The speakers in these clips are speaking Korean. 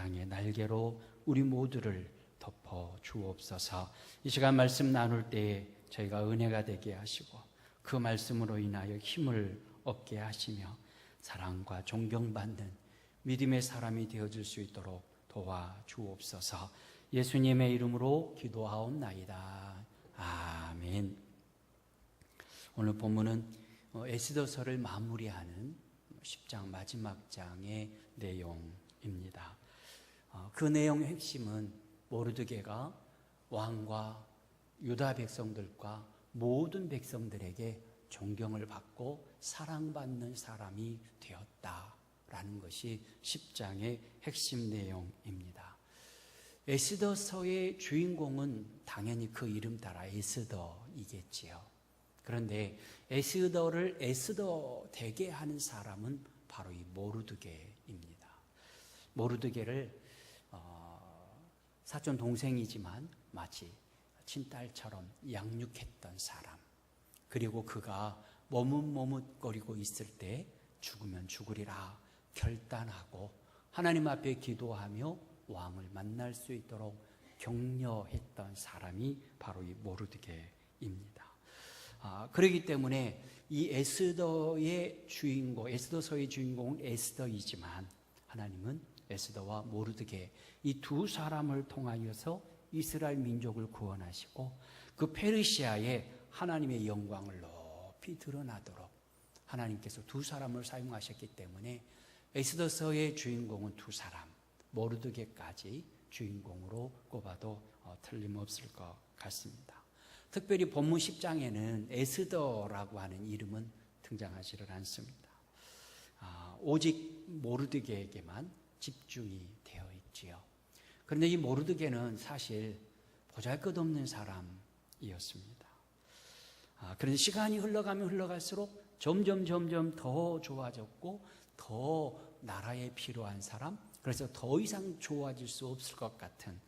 사랑의 날개로 우리 모두를 덮어 주옵소서. 이 시간 말씀 나눌 때에 저희가 은혜가 되게 하시고 그 말씀으로 인하여 힘을 얻게 하시며 사랑과 존경받는 믿음의 사람이 되어줄 수 있도록 도와주옵소서. 예수님의 이름으로 기도하옵나이다. 아멘. 오늘 본문은 에스더서를 마무리하는 10장 마지막 장의 내용입니다. 그 내용의 핵심은 모르드게가 왕과 유다 백성들과 모든 백성들에게 존경을 받고 사랑받는 사람이 되었다라는 것이 10장의 핵심 내용입니다. 에스더서의 주인공은 당연히 그 이름 따라 에스더이겠지요. 그런데 에스더를 에스더 되게 하는 사람은 바로 이 모르드게입니다. 모르드게를 사촌 동생이지만 마치 친딸처럼 양육했던 사람, 그리고 그가 머뭇머뭇거리고 있을 때 죽으면 죽으리라 결단하고 하나님 앞에 기도하며 왕을 만날 수 있도록 격려했던 사람이 바로 이 모르드게입니다. 그렇기 때문에 이 에스더의 주인공, 에스더서의 주인공은 에스더이지만 하나님은 에스더와 모르드게 이 두 사람을 통하여서 이스라엘 민족을 구원하시고 그 페르시아에 하나님의 영광을 높이 드러나도록 하나님께서 두 사람을 사용하셨기 때문에 에스더서의 주인공은 두 사람, 모르드게까지 주인공으로 꼽아도 틀림없을 것 같습니다. 특별히 본문 10장에는 에스더라고 하는 이름은 등장하지를 않습니다. 오직 모르드게에게만 집중이 되어 있지요. 그런데 이 모르드게는 사실 보잘것없는 사람이었습니다. 그런데 시간이 흘러가면 흘러갈수록 점점 더 좋아졌고 더 나라에 필요한 사람, 그래서 더 이상 좋아질 수 없을 것 같은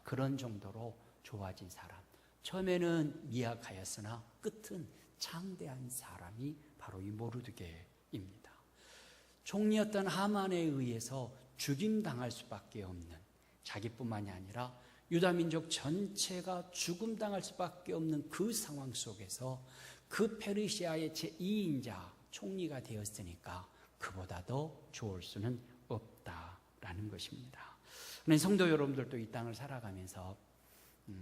그런 정도로 좋아진 사람. 처음에는 미약하였으나 끝은 창대한 사람이 바로 이 모르드게입니다. 총리였던 하만에 의해서 죽임당할 수밖에 없는, 자기뿐만이 아니라 유다민족 전체가 죽음당할 수밖에 없는 그 상황 속에서 그 페르시아의 제2인자 총리가 되었으니까 그보다 더 좋을 수는 없다라는 것입니다. 그런데 성도 여러분들도 이 땅을 살아가면서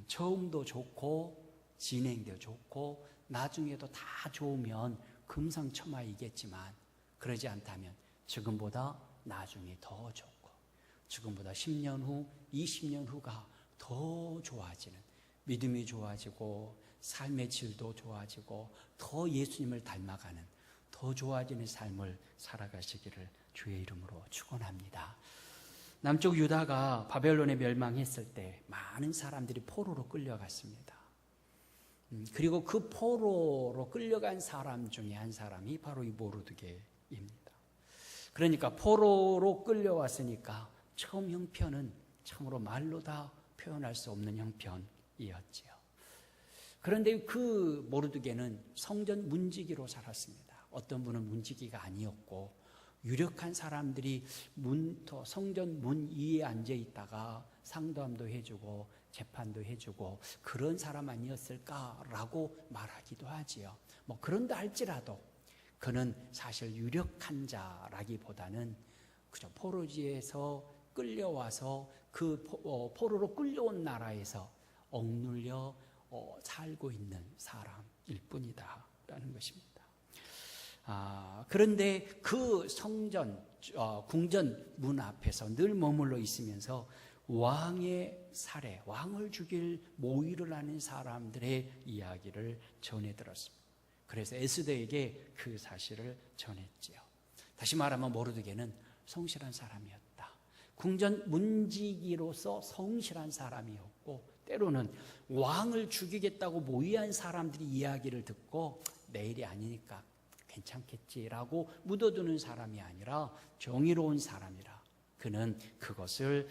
처음도 좋고 진행도 좋고 나중에도 다 좋으면 금상첨화이겠지만 그러지 않다면 지금보다 나중에 더 좋고 지금보다 10년 후, 20년 후가 더 좋아지는, 믿음이 좋아지고 삶의 질도 좋아지고 더 예수님을 닮아가는 더 좋아지는 삶을 살아가시기를 주의 이름으로 축원합니다. 남쪽 유다가 바벨론에 멸망했을 때 많은 사람들이 포로로 끌려갔습니다. 그리고 그 포로로 끌려간 사람 중에 한 사람이 바로 이 모르드게입니다. 그러니까 포로로 끌려왔으니까 처음 형편은 참으로 말로 다 표현할 수 없는 형편이었지요. 그런데 그 모르드게는 성전 문지기로 살았습니다. 어떤 분은 문지기가 아니었고 유력한 사람들이 성전 문 위에 앉아 있다가 상담도 해주고 재판도 해주고 그런 사람 아니었을까라고 말하기도 하지요. 그런다 할지라도 그는 사실 유력한 자라기보다는 그저 포로지에서 끌려와서 그 포로로 끌려온 나라에서 억눌려 살고 있는 사람일 뿐이다라는 것입니다. 그런데 그 성전, 궁전 문 앞에서 늘 머물러 있으면서 왕의 살해, 왕을 죽일 모의를 하는 사람들의 이야기를 전해 들었습니다. 그래서 에스더에게 그 사실을 전했지요. 다시 말하면 모르드게는 성실한 사람이었다. 궁전 문지기로서 성실한 사람이었고 때로는 왕을 죽이겠다고 모의한 사람들이 이야기를 듣고 내일이 아니니까 괜찮겠지라고 묻어두는 사람이 아니라 정의로운 사람이라 그는 그것을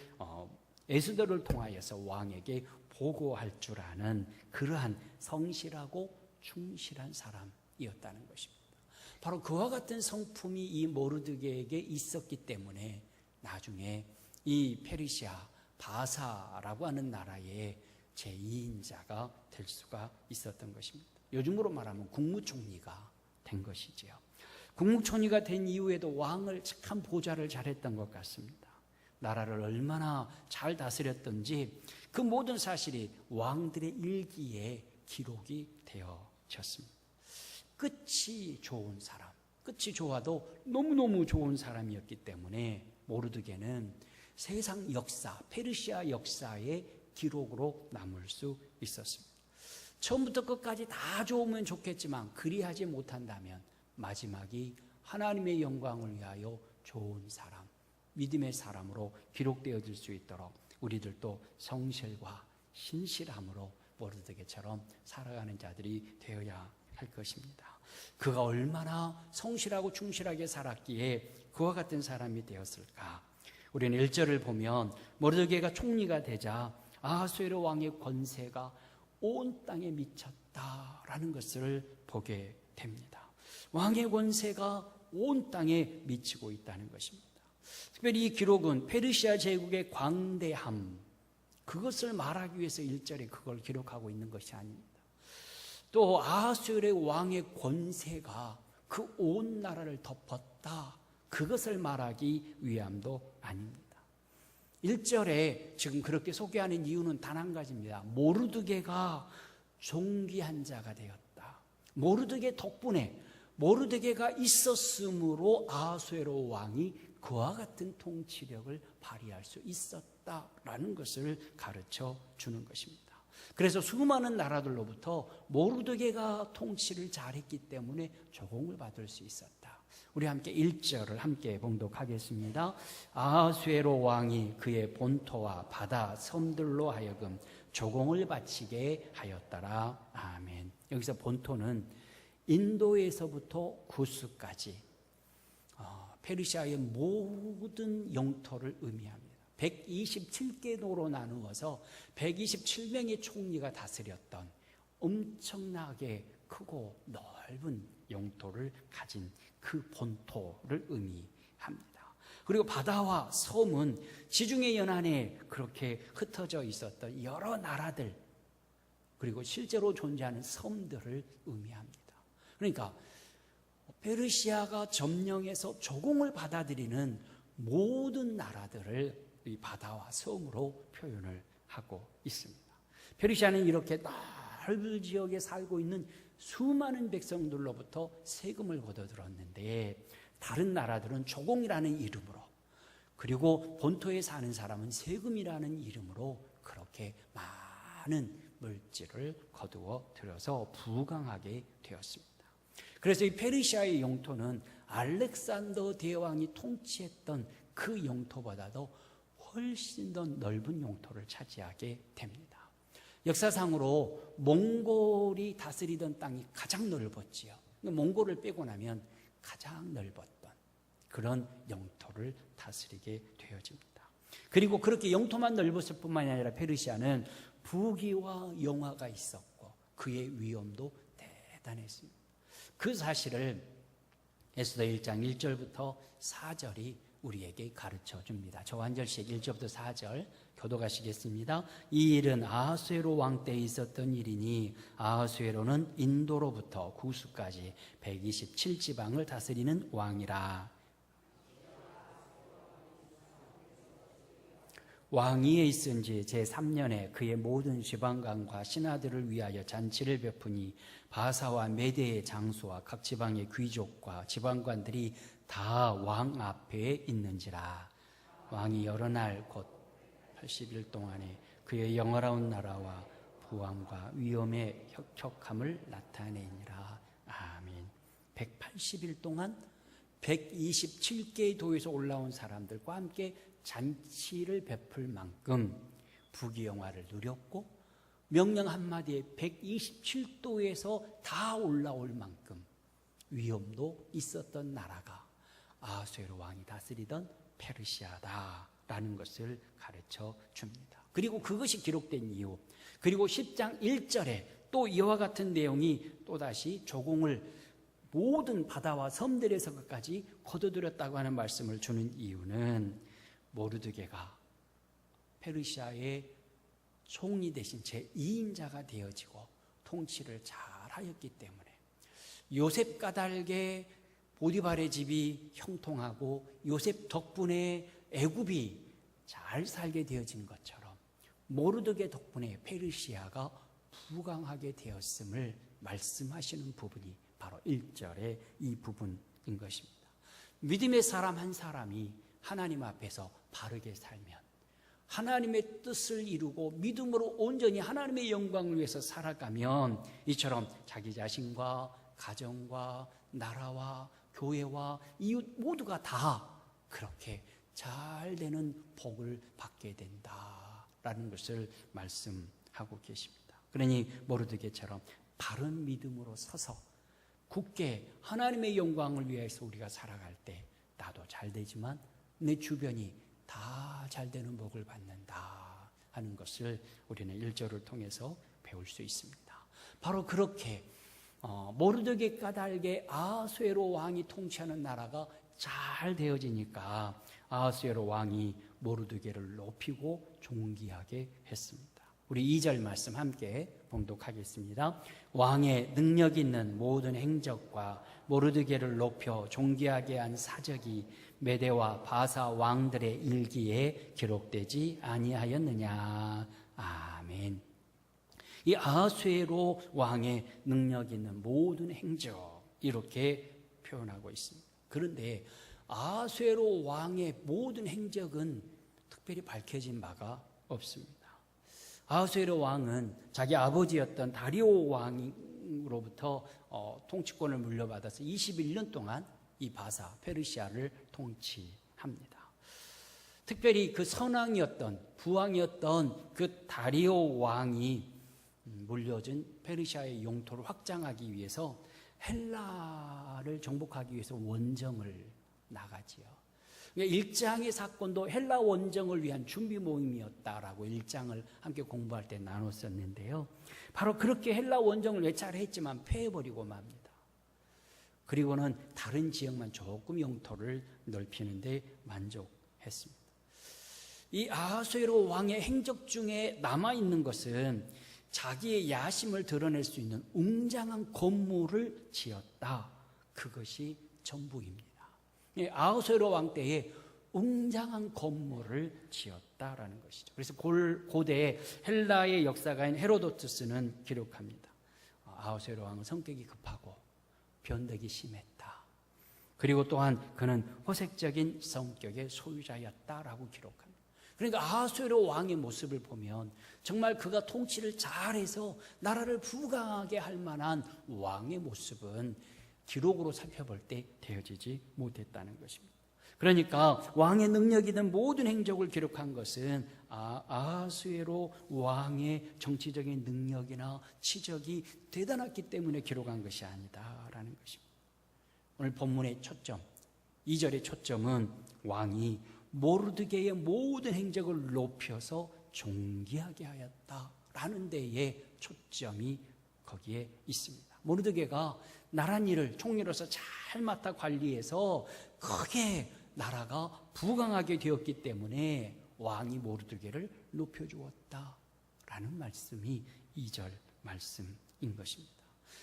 에스더를 통하여서 왕에게 보고할 줄 아는 그러한 성실하고 충실한 사람이었다는 것입니다. 바로 그와 같은 성품이 이 모르드게에게 있었기 때문에 나중에 이 페르시아 바사라고 하는 나라의 제2인자가 될 수가 있었던 것입니다. 요즘으로 말하면 국무총리가 된 것이지요. 국무총리가 된 이후에도 왕을 참 보좌를 잘했던 것 같습니다. 나라를 얼마나 잘 다스렸던지 그 모든 사실이 왕들의 일기에 기록이 되어졌습니다. 끝이 좋은 사람, 끝이 좋아도 너무너무 좋은 사람이었기 때문에 모르드게는 세상 역사, 페르시아 역사의 기록으로 남을 수 있었습니다. 처음부터 끝까지 다 좋으면 좋겠지만 그리하지 못한다면 마지막이 하나님의 영광을 위하여 좋은 사람, 믿음의 사람으로 기록되어질 수 있도록 우리들도 성실과 신실함으로 모르드게처럼 살아가는 자들이 되어야 할 것입니다. 그가 얼마나 성실하고 충실하게 살았기에 그와 같은 사람이 되었을까? 우리는 1절을 보면 모르드게가 총리가 되자 아하수에로 왕의 권세가 온 땅에 미쳤다라는 것을 보게 됩니다. 왕의 권세가 온 땅에 미치고 있다는 것입니다. 특별히 이 기록은 페르시아 제국의 광대함, 그것을 말하기 위해서 1절에 그걸 기록하고 있는 것이 아닙니다. 또 아하수에로 왕의 권세가 그 온 나라를 덮었다, 그것을 말하기 위함도 아닙니다. 1절에 지금 그렇게 소개하는 이유는 단 한 가지입니다. 모르드게가 존귀한 자가 되었다. 모르드게 덕분에, 모르드게가 있었으므로 아하수에로 왕이 그와 같은 통치력을 발휘할 수 있었다라는 것을 가르쳐 주는 것입니다. 그래서 수많은 나라들로부터 모르드게가 통치를 잘했기 때문에 조공을 받을 수 있었다. 우리 함께 1절을 함께 봉독하겠습니다. 아하수에로 왕이 그의 본토와 바다 섬들로 하여금 조공을 바치게 하였더라. 아멘. 여기서 본토는 인도에서부터 구스까지 페르시아의 모든 영토를 의미합니다. 127개도로 나누어서 127명의 총리가 다스렸던 엄청나게 크고 넓은 영토를 가진 그 본토를 의미합니다. 그리고 바다와 섬은 지중해 연안에 그렇게 흩어져 있었던 여러 나라들, 그리고 실제로 존재하는 섬들을 의미합니다. 그러니까 페르시아가 점령해서 조공을 받아들이는 모든 나라들을 이 바다와 섬으로 표현을 하고 있습니다. 페르시아는 이렇게 넓은 지역에 살고 있는 수많은 백성들로부터 세금을 걷어들었는데 다른 나라들은 조공이라는 이름으로, 그리고 본토에 사는 사람은 세금이라는 이름으로 그렇게 많은 물질을 거두어 들여서 부강하게 되었습니다. 그래서 이 페르시아의 영토는 알렉산더 대왕이 통치했던 그 영토보다도 훨씬 더 넓은 영토를 차지하게 됩니다. 역사상으로 몽골이 다스리던 땅이 가장 넓었지요. 몽골을 빼고 나면 가장 넓었던 그런 영토를 다스리게 되어집니다. 그리고 그렇게 영토만 넓었을 뿐만이 아니라 페르시아는 부귀와 영화가 있었고 그의 위엄도 대단했습니다. 그 사실을 에스더 1장 1절부터 4절이 우리에게 가르쳐 줍니다. 저 한 절씩 1절부터 4절 교독하시겠습니다. 이 일은 아하수에로 왕 때에 있었던 일이니 아하수에로는 인도로부터 구스까지 127지방을 다스리는 왕이라. 왕위에 있은 지 제3년에 그의 모든 지방관과 신하들을 위하여 잔치를 베푸니 바사와 메대의 장수와 각 지방의 귀족과 지방관들이 다 왕 앞에 있는지라. 왕이 여러 날 곧 80일 동안에 그의 영화로운 나라와 부왕과 위엄의 혁혁함을 나타내니라. 아멘. 180일 동안 127개의 도에서 올라온 사람들과 함께 잔치를 베풀 만큼 부귀영화를 누렸고 명령 한마디에 127도에서 다 올라올 만큼 위엄도 있었던 나라가 아하수에로 왕이 다스리던 페르시아다라는 것을 가르쳐 줍니다. 그리고 그것이 기록된 이유, 그리고 10장 1절에 또 이와 같은 내용이 또다시 조공을 모든 바다와 섬들에서까지 거둬들였다고 하는 말씀을 주는 이유는 모르드게가 페르시아의 총리 대신 제2인자가 되어지고 통치를 잘하였기 때문에 요셉 까닭에 보디발의 집이 형통하고 요셉 덕분에 애굽이 잘 살게 되어진 것처럼 모르드게 덕분에 페르시아가 부강하게 되었음을 말씀하시는 부분이 바로 1절의 이 부분인 것입니다. 믿음의 사람 한 사람이 하나님 앞에서 바르게 살면 하나님의 뜻을 이루고 믿음으로 온전히 하나님의 영광을 위해서 살아가면 이처럼 자기 자신과 가정과 나라와 교회와 이웃 모두가 다 그렇게 잘 되는 복을 받게 된다라는 것을 말씀하고 계십니다. 그러니 모르드게처럼 바른 믿음으로 서서 굳게 하나님의 영광을 위해서 우리가 살아갈 때 나도 잘 되지만 내 주변이 다 잘 되는 복을 받는다 하는 것을 우리는 1절을 통해서 배울 수 있습니다. 바로 그렇게 모르드게 까닭에 아하수에로 왕이 통치하는 나라가 잘 되어지니까 아하수에로 왕이 모르드게를 높이고 존귀하게 했습니다. 우리 2절 말씀 함께 봉독하겠습니다. 왕의 능력 있는 모든 행적과 모르드게를 높여 존귀하게 한 사적이 메대와 바사 왕들의 일기에 기록되지 아니하였느냐. 아멘. 이 아하수에로 왕의 능력 있는 모든 행적 이렇게 표현하고 있습니다. 그런데 아하수에로 왕의 모든 행적은 특별히 밝혀진 바가 없습니다. 아하수에로 왕은 자기 아버지였던 다리오 왕으로부터 통치권을 물려받아서 21년 동안 이 바사 페르시아를 통치합니다. 특별히 그 선왕이었던 부왕이었던 그 다리오 왕이 물려준 페르시아의 영토를 확장하기 위해서 헬라를 정복하기 위해서 원정을 나가지요. 일장의 사건도 헬라 원정을 위한 준비 모임이었다라고 일장을 함께 공부할 때 나눴었는데요. 바로 그렇게 헬라 원정을 몇 차례 했지만 패해버리고 맙니다. 그리고는 다른 지역만 조금 영토를 넓히는 데 만족했습니다. 이 아하수에로 왕의 행적 중에 남아있는 것은 자기의 야심을 드러낼 수 있는 웅장한 건물을 지었다. 그것이 전부입니다. 아하수에로 왕 때에 웅장한 건물을 지었다라는 것이죠. 그래서 고대 헬라의 역사가인 헤로도투스는 기록합니다. 아하수에로 왕은 성격이 급하고 변덕이 심했다. 그리고 또한 그는 호색적인 성격의 소유자였다라고 기록합니다. 그러니까 아하수에로 왕의 모습을 보면 정말 그가 통치를 잘해서 나라를 부강하게 할 만한 왕의 모습은 기록으로 살펴볼 때 되어지지 못했다는 것입니다. 그러니까 왕의 능력 있는 모든 행적을 기록한 것은 아하수에로 왕의 정치적인 능력이나 치적이 대단했기 때문에 기록한 것이 아니다라는 것입니다. 오늘 본문의 초점, 2절의 초점은 왕이 모르드게의 모든 행적을 높여서 존귀하게 하였다라는 데에 초점이 거기에 있습니다. 모르드게가 나랏일을 총리로서 잘 맡아 관리해서 크게 나라가 부강하게 되었기 때문에 왕이 모르드게를 높여주었다라는 말씀이 2절 말씀인 것입니다.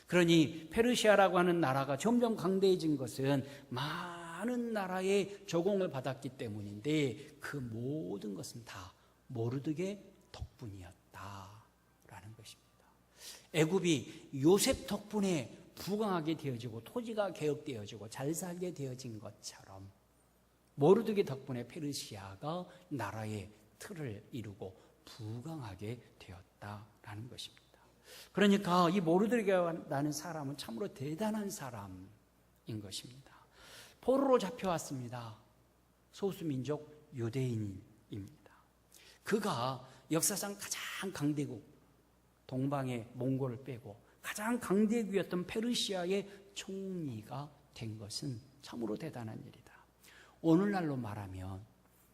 그러니 페르시아라고 하는 나라가 점점 강대해진 것은 많은 나라의 조공을 받았기 때문인데 그 모든 것은 다 모르드게 덕분이었다라는 것입니다. 애굽이 요셉 덕분에 부강하게 되어지고 토지가 개혁되어지고 잘 살게 되어진 것처럼 모르드게 덕분에 페르시아가 나라의 틀을 이루고 부강하게 되었다라는 것입니다. 그러니까 이 모르드게라는 사람은 참으로 대단한 사람인 것입니다. 포로로 잡혀왔습니다. 소수민족 유대인입니다. 그가 역사상 가장 강대국, 동방의 몽골을 빼고 가장 강대국이었던 페르시아의 총리가 된 것은 참으로 대단한 일이다. 오늘날로 말하면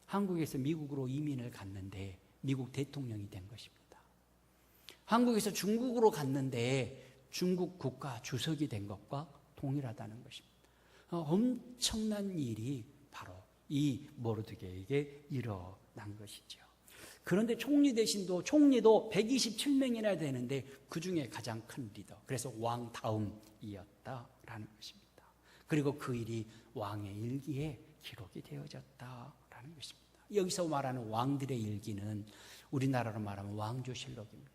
한국에서 미국으로 이민을 갔는데 미국 대통령이 된 것입니다. 한국에서 중국으로 갔는데 중국 국가 주석이 된 것과 동일하다는 것입니다. 엄청난 일이 바로 이 모르드게에게 일어난 것이죠. 그런데 총리도 127명이나 되는데 그 중에 가장 큰 리더, 그래서 왕 다음이었다라는 것입니다. 그리고 그 일이 왕의 일기에 기록이 되어졌다라는 것입니다. 여기서 말하는 왕들의 일기는 우리나라로 말하면 왕조실록입니다.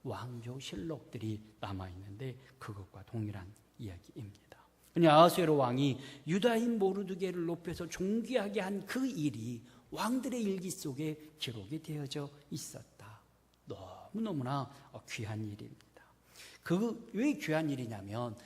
왕조실록들이 남아있는데 그것과 동일한 이야기입니다. 아하수에로 왕이 유다인 모르드게를 높여서 존귀하게 한 그 일이 왕들의 일기 속에 기록이 되어져 있었다. 너무너무나 귀한 일입니다. 왜 귀한 일이냐면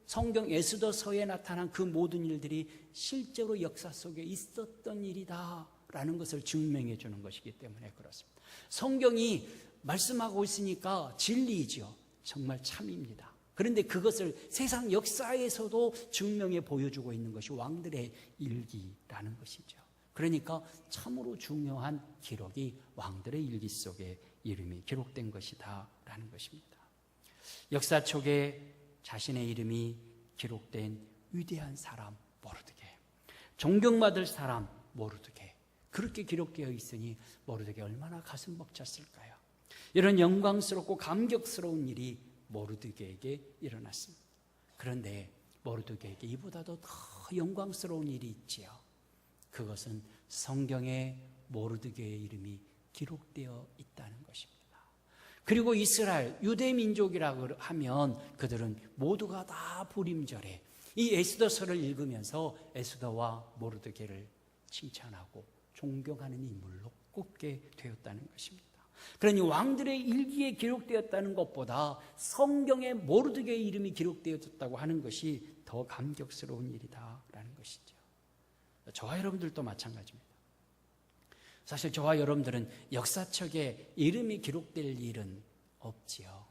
성경 에스더서에 나타난 그 모든 일들이 실제로 역사 속에 있었던 일이다라는 것을 증명해 주는 것이기 때문에 그렇습니다. 성경이 말씀하고 있으니까 진리이죠. 정말 참입니다. 그런데 그것을 세상 역사에서도 증명해 보여주고 있는 것이 왕들의 일기라는 것이죠. 그러니까 참으로 중요한 기록이 왕들의 일기 속에 이름이 기록된 것이다 라는 것입니다. 역사책에 자신의 이름이 기록된 위대한 사람 모르드게, 존경받을 사람 모르드게, 그렇게 기록되어 있으니 모르드게 얼마나 가슴 벅찼을까요? 이런 영광스럽고 감격스러운 일이 모르드게에게 일어났습니다. 그런데 모르드게에게 이보다도 더 영광스러운 일이 있지요. 그것은 성경에 모르드게의 이름이 기록되어 있다는 것입니다. 그리고 이스라엘 유대 민족이라고 하면 그들은 모두가 다 부림절에 이 에스더서를 읽으면서 에스더와 모르드게를 칭찬하고 존경하는 인물로 꼽게 되었다는 것입니다. 그러니 왕들의 일기에 기록되었다는 것보다 성경에 모르드게의 이름이 기록되어졌다고 하는 것이 더 감격스러운 일이다라는 것이죠. 저와 여러분들도 마찬가지입니다. 사실 저와 여러분들은 역사책에 이름이 기록될 일은 없지요.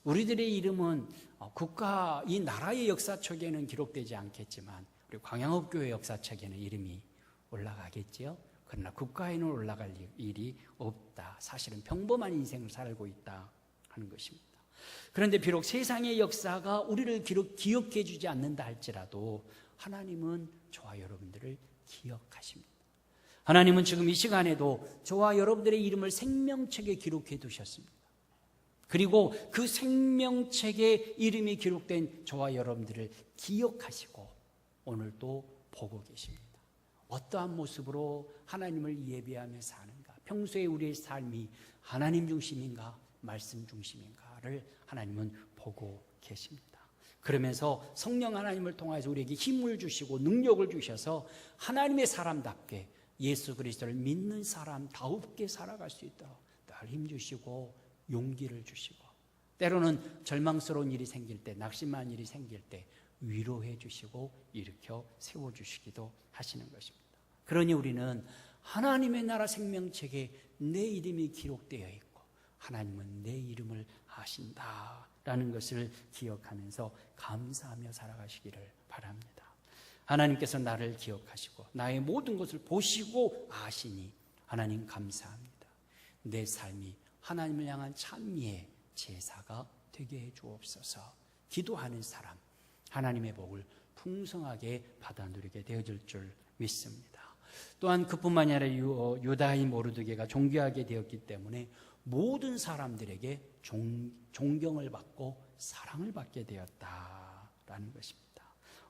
우리들의 이름은 국가, 이 나라의 역사책에는 기록되지 않겠지만 우리 광양업교회 역사책에는 이름이 올라가겠지요. 그러나 국가에는 올라갈 일이 없다. 사실은 평범한 인생을 살고 있다 하는 것입니다. 그런데 비록 세상의 역사가 우리를 기억해 주지 않는다 할지라도 하나님은 저와 여러분들을 기억하십니다. 하나님은 지금 이 시간에도 저와 여러분들의 이름을 생명책에 기록해 두셨습니다. 그리고 그 생명책에 이름이 기록된 저와 여러분들을 기억하시고 오늘도 보고 계십니다. 어떠한 모습으로 하나님을 예배하며 사는가, 평소에 우리의 삶이 하나님 중심인가 말씀 중심인가를 하나님은 보고 계십니다. 그러면서 성령 하나님을 통해서 우리에게 힘을 주시고 능력을 주셔서 하나님의 사람답게 예수 그리스도를 믿는 사람다웁게 살아갈 수 있도록 늘 힘주시고 용기를 주시고, 때로는 절망스러운 일이 생길 때, 낙심한 일이 생길 때 위로해 주시고 일으켜 세워주시기도 하시는 것입니다. 그러니 우리는 하나님의 나라 생명책에 내 이름이 기록되어 있고 하나님은 내 이름을 아신다라는 것을 기억하면서 감사하며 살아가시기를 바랍니다. 하나님께서 나를 기억하시고 나의 모든 것을 보시고 아시니 하나님 감사합니다. 내 삶이 하나님을 향한 찬미의 제사가 되게 해 주옵소서. 기도하는 사람 하나님의 복을 풍성하게 받아 누리게 되어질 줄 믿습니다. 또한 그뿐만이 아니라 유다인 모르드게가 존귀하게 되었기 때문에 모든 사람들에게 존경을 받고 사랑을 받게 되었다라는 것입니다.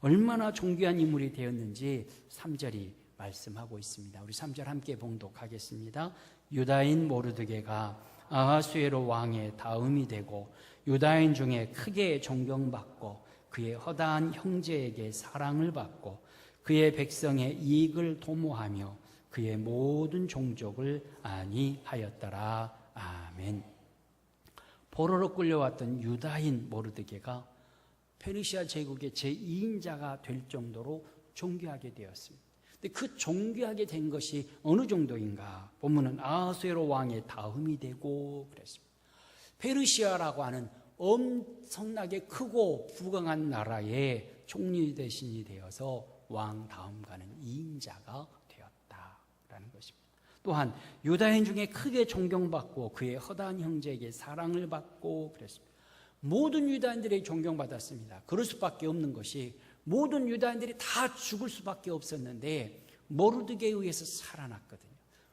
얼마나 존귀한 인물이 되었는지 3절이 말씀하고 있습니다. 우리 3절 함께 봉독하겠습니다. 유다인 모르드게가 아하수에로 왕의 다음이 되고 유다인 중에 크게 존경받고 그의 허다한 형제에게 사랑을 받고 그의 백성의 이익을 도모하며 그의 모든 종족을 안위하였더라. 아멘. 포로로 끌려왔던 유다인 모르드게가 페르시아 제국의 제2인자가 될 정도로 존귀하게 되었습니다. 근데 그 존귀하게 된 것이 어느 정도인가? 본문은 아하수에로 왕의 다음이 되고 그랬습니다. 페르시아라고 하는 엄청나게 크고 부강한 나라의 총리 대신이 되어서 왕 다음 가는 2인자가 되었다라는 것입니다. 또한 유다인 중에 크게 존경받고 그의 허다한 형제에게 사랑을 받고 그랬습니다. 모든 유다인들이 존경받았습니다. 그럴 수밖에 없는 것이 모든 유다인들이 다 죽을 수밖에 없었는데 모르드게에 의해서 살아났거든요.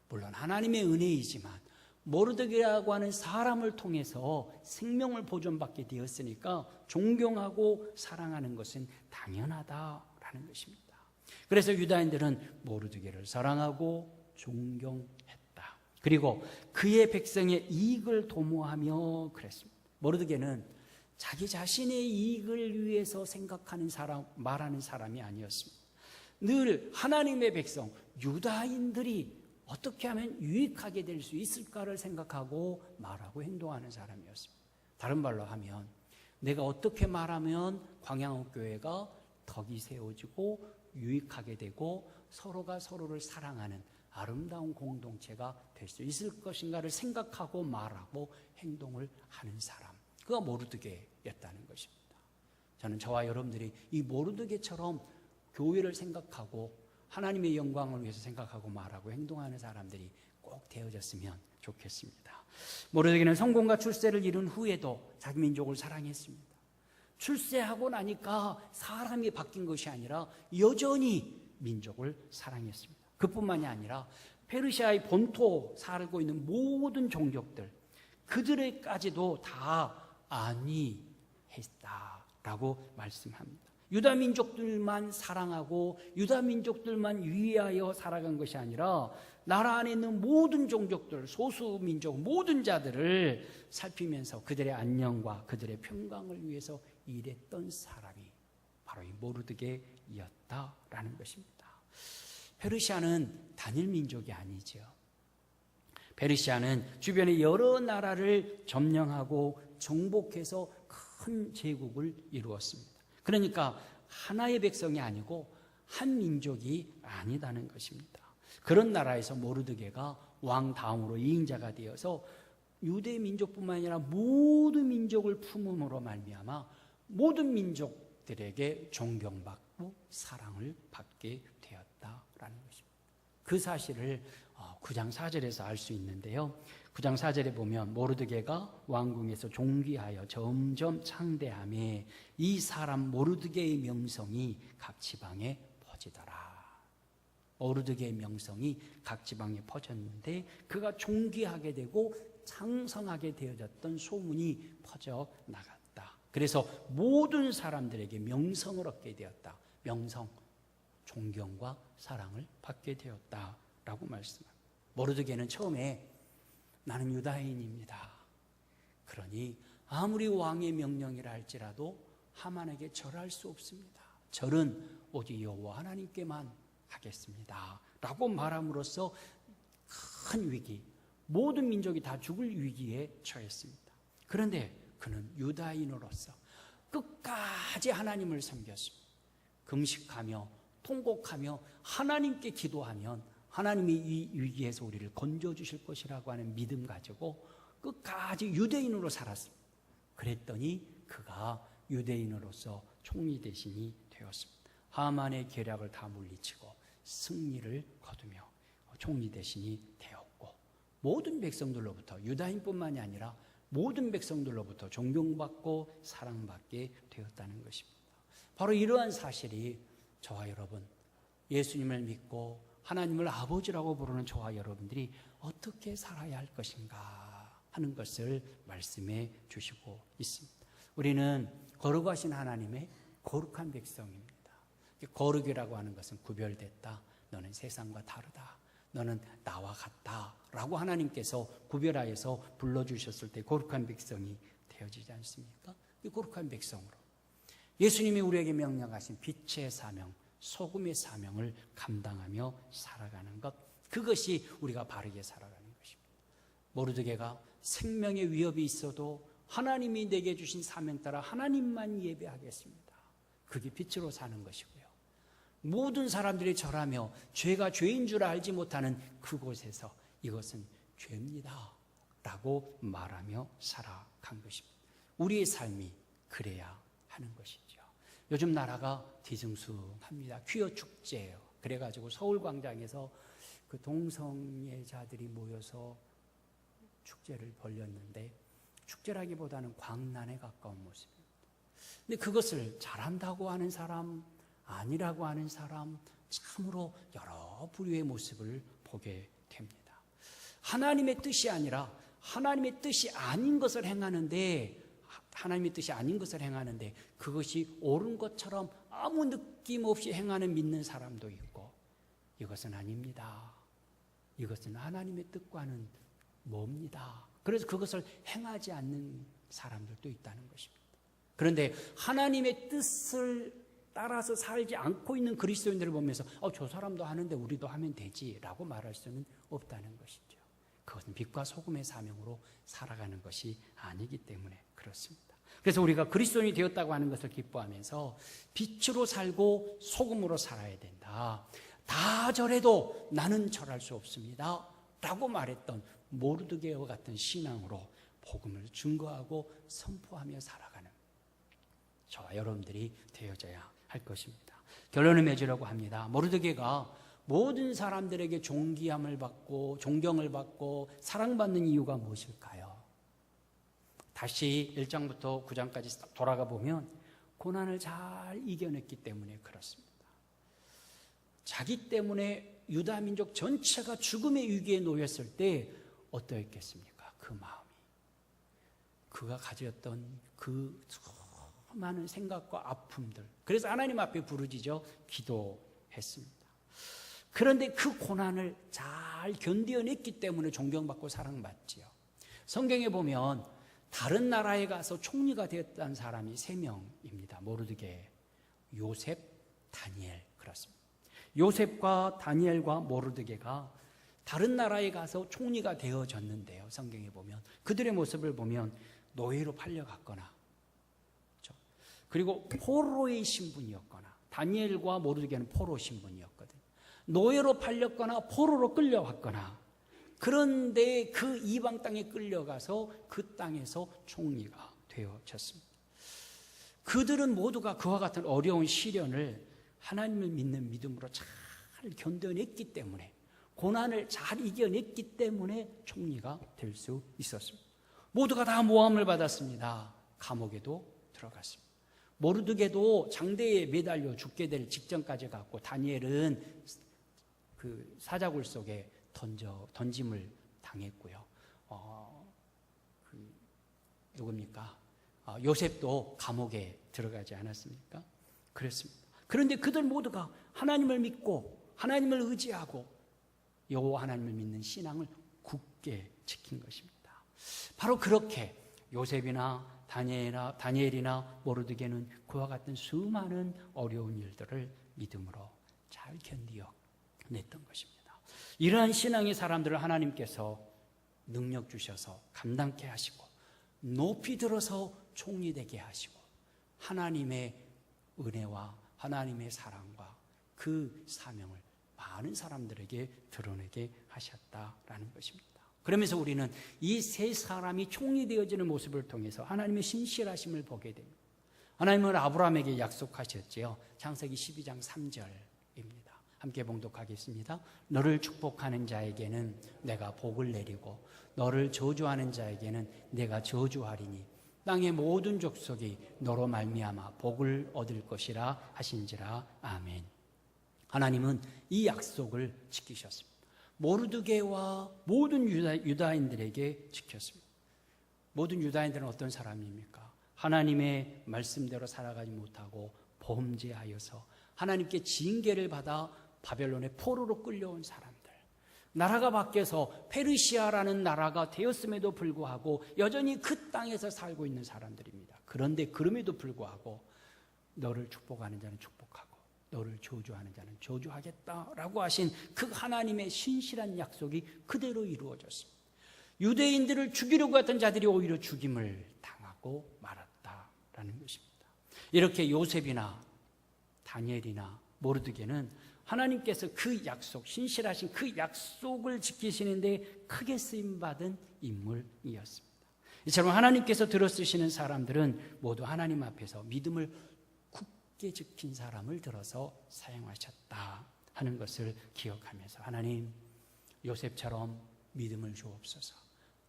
물론 하나님의 은혜이지만 모르드게라고 하는 사람을 통해서 생명을 보존받게 되었으니까 존경하고 사랑하는 것은 당연하다라는 것입니다. 그래서 유다인들은 모르드게를 사랑하고 존경했다. 그리고 그의 백성의 이익을 도모하며 그랬습니다. 모르드게는 자기 자신의 이익을 위해서 생각하는 사람, 말하는 사람이 아니었습니다. 늘 하나님의 백성, 유다인들이 어떻게 하면 유익하게 될 수 있을까를 생각하고 말하고 행동하는 사람이었습니다. 다른 말로 하면 내가 어떻게 말하면 광양옥교회가 덕이 세워지고 유익하게 되고 서로가 서로를 사랑하는 아름다운 공동체가 될 수 있을 것인가를 생각하고 말하고 행동을 하는 사람, 그가 모르드게였다는 것입니다. 저는 저와 여러분들이 이 모르드게처럼 교회를 생각하고 하나님의 영광을 위해서 생각하고 말하고 행동하는 사람들이 꼭 되어졌으면 좋겠습니다. 모르드게는 성공과 출세를 이룬 후에도 자기 민족을 사랑했습니다. 출세하고 나니까 사람이 바뀐 것이 아니라 여전히 민족을 사랑했습니다. 그뿐만이 아니라 페르시아의 본토 살고 있는 모든 종족들, 그들에까지도 다 안위했다라고 말씀합니다. 유다 민족들만 사랑하고 유다 민족들만 위하여 살아간 것이 아니라 나라 안에 있는 모든 종족들, 소수 민족, 모든 자들을 살피면서 그들의 안녕과 그들의 평강을 위해서 일했던 사람이 바로 이 모르드게였다라는 것입니다. 페르시아는 단일 민족이 아니죠. 페르시아는 주변의 여러 나라를 점령하고 정복해서 큰 제국을 이루었습니다. 그러니까 하나의 백성이 아니고 한 민족이 아니다는 것입니다. 그런 나라에서 모르드게가 왕 다음으로 이인자가 되어서 유대 민족뿐만 아니라 모든 민족을 품음으로 말미암아 모든 민족들에게 존경받고 사랑을 받게 되었다라는 것입니다. 그 사실을 9장 4절에서 알 수 있는데요. 9장 4절에 보면 모르드게가 왕궁에서 존귀하여 점점 창대하며 이 사람 모르드게의 명성이 각 지방에 퍼지더라. 모르드게의 명성이 각 지방에 퍼졌는데 그가 존귀하게 되고 창성하게 되어졌던 소문이 퍼져 나갔다. 그래서 모든 사람들에게 명성을 얻게 되었다. 명성, 존경과 사랑을 받게 되었다라고 말씀합니다. 모르드게는 처음에 나는 유다인입니다. 그러니 아무리 왕의 명령이라 할지라도 하만에게 절할 수 없습니다. 절은 오직 여호와 하나님께만 하겠습니다. 라고 말함으로써 큰 위기, 모든 민족이 다 죽을 위기에 처했습니다. 그런데 그는 유다인으로서 끝까지 하나님을 섬겼습니다. 금식하며 통곡하며 하나님께 기도하면 하나님이 이 위기에서 우리를 건져주실 것이라고 하는 믿음 가지고 끝까지 유대인으로 살았습니다. 그랬더니 그가 유대인으로서 총리 대신이 되었습니다. 하만의 계략을 다 물리치고 승리를 거두며 총리 대신이 되었고 모든 백성들로부터 유다인뿐만이 아니라 모든 백성들로부터 존경받고 사랑받게 되었다는 것입니다. 바로 이러한 사실이 저와 여러분, 예수님을 믿고 하나님을 아버지라고 부르는 저와 여러분들이 어떻게 살아야 할 것인가 하는 것을 말씀해 주시고 있습니다. 우리는 거룩하신 하나님의 거룩한 백성입니다. 거룩이라고 하는 것은 구별됐다. 너는 세상과 다르다. 너는 나와 같다. 라고 하나님께서 구별하여서 불러주셨을 때 거룩한 백성이 되어지지 않습니까? 이 거룩한 백성으로 예수님이 우리에게 명령하신 빛의 사명, 소금의 사명을 감당하며 살아가는 것, 그것이 우리가 바르게 살아가는 것입니다. 모르드게가 생명의 위협이 있어도 하나님이 내게 주신 사명 따라 하나님만 예배하겠습니다. 그게 빛으로 사는 것이고요. 모든 사람들이 절하며 죄가 죄인 줄 알지 못하는 그곳에서 이것은 죄입니다 라고 말하며 살아간 것입니다. 우리의 삶이 그래야 하는 것이죠. 요즘 나라가 뒤숭숭합니다. 퀴어 축제예요. 그래가지고 서울광장에서 그 동성애자들이 모여서 축제를 벌였는데 축제라기보다는 광란에 가까운 모습입니다. 근데 그것을 잘한다고 하는 사람, 아니라고 하는 사람, 참으로 여러 부류의 모습을 보게 됩니다. 하나님의 뜻이 아니라 하나님의 뜻이 아닌 것을 행하는데, 하나님의 뜻이 아닌 것을 행하는데 그것이 옳은 것처럼 아무 느낌 없이 행하는 믿는 사람도 있고, 이것은 아닙니다. 이것은 하나님의 뜻과는 멉니다. 그래서 그것을 행하지 않는 사람들도 있다는 것입니다. 그런데 하나님의 뜻을 따라서 살지 않고 있는 그리스도인들을 보면서 저 사람도 하는데 우리도 하면 되지 라고 말할 수는 없다는 것이죠. 그것은 빛과 소금의 사명으로 살아가는 것이 아니기 때문에 그렇습니다. 그래서 우리가 그리스도인이 되었다고 하는 것을 기뻐하면서 빛으로 살고 소금으로 살아야 된다. 다 저래도 나는 절할 수 없습니다 라고 말했던 모르드게와 같은 신앙으로 복음을 증거하고 선포하며 살아가는 저와 여러분들이 되어져야 할 것입니다. 결론을 맺으려고 합니다. 모르드게가 모든 사람들에게 존경을 받고 사랑받는 이유가 무엇일까요? 다시 1장부터 9장까지 돌아가 보면 고난을 잘 이겨냈기 때문에 그렇습니다. 자기 때문에 유다 민족 전체가 죽음의 위기에 놓였을 때 어떠했겠습니까? 그 마음이, 그가 가졌던 그 많은 생각과 아픔들, 그래서 하나님 앞에 부르짖어 기도했습니다. 그런데 그 고난을 잘 견뎌냈기 때문에 존경받고 사랑받지요. 성경에 보면 다른 나라에 가서 총리가 되었다는 사람이 3명입니다. 모르드게, 요셉, 다니엘, 그렇습니다. 요셉과 다니엘과 모르드게가 다른 나라에 가서 총리가 되어졌는데요. 성경에 보면 그들의 모습을 보면 노예로 팔려갔거나, 그렇죠? 그리고 포로의 신분이었거나, 다니엘과 모르드게는 포로 신분이었거든요. 노예로 팔렸거나 포로로 끌려왔거나, 그런데 그 이방 땅에 끌려가서 그 땅에서 총리가 되어졌습니다. 그들은 모두가 그와 같은 어려운 시련을 하나님을 믿는 믿음으로 잘 견뎌냈기 때문에, 고난을 잘 이겨냈기 때문에 총리가 될 수 있었습니다. 모두가 다 모함을 받았습니다. 감옥에도 들어갔습니다. 모르드게도 장대에 매달려 죽게 될 직전까지 갔고, 다니엘은 그 사자굴 속에 던짐을 당했고요. 누굽니까? 요셉도 감옥에 들어가지 않았습니까? 그렇습니다. 그런데 그들 모두가 하나님을 믿고 하나님을 의지하고 여호와 하나님을 믿는 신앙을 굳게 지킨 것입니다. 바로 그렇게 요셉이나 다니엘이나 모르드게는 그와 같은 수많은 어려운 일들을 믿음으로 잘 견디어냈던 것입니다. 이러한 신앙의 사람들을 하나님께서 능력 주셔서 감당케 하시고 높이 들어서 총리 되게 하시고 하나님의 은혜와 하나님의 사랑과 그 사명을 많은 사람들에게 드러내게 하셨다라는 것입니다. 그러면서 우리는 이 세 사람이 총리 되어지는 모습을 통해서 하나님의 신실하심을 보게 됩니다. 하나님은 아브라함에게 약속하셨지요. 창세기 12장 3절입니다. 함께 봉독하겠습니다. 너를 축복하는 자에게는 내가 복을 내리고 너를 저주하는 자에게는 내가 저주하리니 땅의 모든 족속이 너로 말미암아 복을 얻을 것이라 하신지라. 아멘. 하나님은 이 약속을 지키셨습니다. 모르드게와 모든 유다인들에게 지켰습니다. 모든 유다인들은 어떤 사람입니까? 하나님의 말씀대로 살아가지 못하고 범죄하여서 하나님께 징계를 받아 바벨론의 포로로 끌려온 사람들, 나라가 바뀌어서 페르시아라는 나라가 되었음에도 불구하고 여전히 그 땅에서 살고 있는 사람들입니다. 그런데 그럼에도 불구하고 너를 축복하는 자는 축복하고 너를 저주하는 자는 저주하겠다라고 하신 그 하나님의 신실한 약속이 그대로 이루어졌습니다. 유대인들을 죽이려고 했던 자들이 오히려 죽임을 당하고 말았다라는 것입니다. 이렇게 요셉이나 다니엘이나 모르드게는 하나님께서 그 약속, 신실하신 그 약속을 지키시는데 크게 쓰임받은 인물이었습니다. 이처럼 하나님께서 들어쓰시는 사람들은 모두 하나님 앞에서 믿음을 굳게 지킨 사람을 들어서 사용하셨다 하는 것을 기억하면서 하나님, 요셉처럼 믿음을 주옵소서,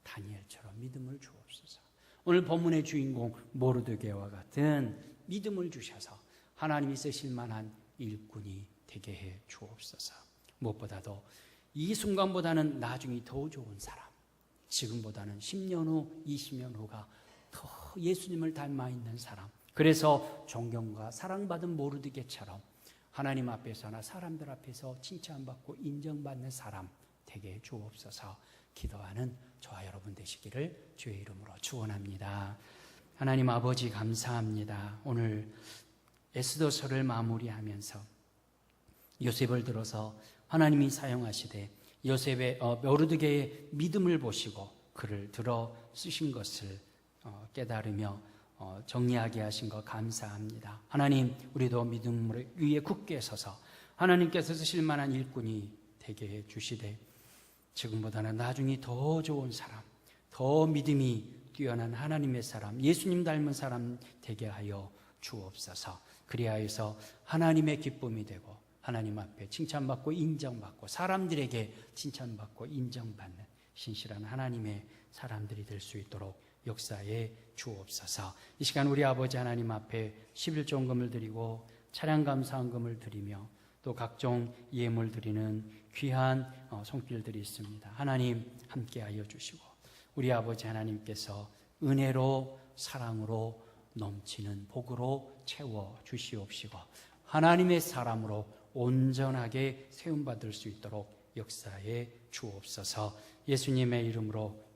다니엘처럼 믿음을 주옵소서, 오늘 본문의 주인공 모르드게와 같은 믿음을 주셔서 하나님이 쓰실 만한 일꾼이 되게 해 주옵소서. 무엇보다도 이 순간보다는 나중이 더 좋은 사람, 지금보다는 10년 후, 20년 후가 더 예수님을 닮아 있는 사람, 그래서 존경과 사랑받은 모르드게처럼 하나님 앞에서나 사람들 앞에서 칭찬받고 인정받는 사람 되게 해 주옵소서. 기도하는 저와 여러분 되시기를 주의 이름으로 축원합니다. 하나님 아버지 감사합니다. 오늘 에스더서를 마무리하면서 요셉을 들어서 하나님이 사용하시되 요셉의 모르드게의 믿음을 보시고 그를 들어 쓰신 것을 깨달으며 정리하게 하신 것 감사합니다. 하나님, 우리도 믿음 위에 굳게 서서 하나님께서 쓰실 만한 일꾼이 되게 해 주시되 지금보다는 나중에 더 좋은 사람, 더 믿음이 뛰어난 하나님의 사람, 예수님 닮은 사람 되게 하여 주옵소서. 그리하여서 하나님의 기쁨이 되고 하나님 앞에 칭찬받고 인정받고 사람들에게 칭찬받고 인정받는 신실한 하나님의 사람들이 될 수 있도록 역사에 주옵소서. 이 시간 우리 아버지 하나님 앞에 11조금을 드리고 찬양 감사한금을 드리며 또 각종 예물 드리는 귀한 손길들이 있습니다. 하나님 함께하여 주시고 우리 아버지 하나님께서 은혜로 사랑으로 넘치는 복으로 채워 주시옵시고 하나님의 사람으로 온전하게 세움받을 수 있도록 역사에 주옵소서. 예수님의 이름으로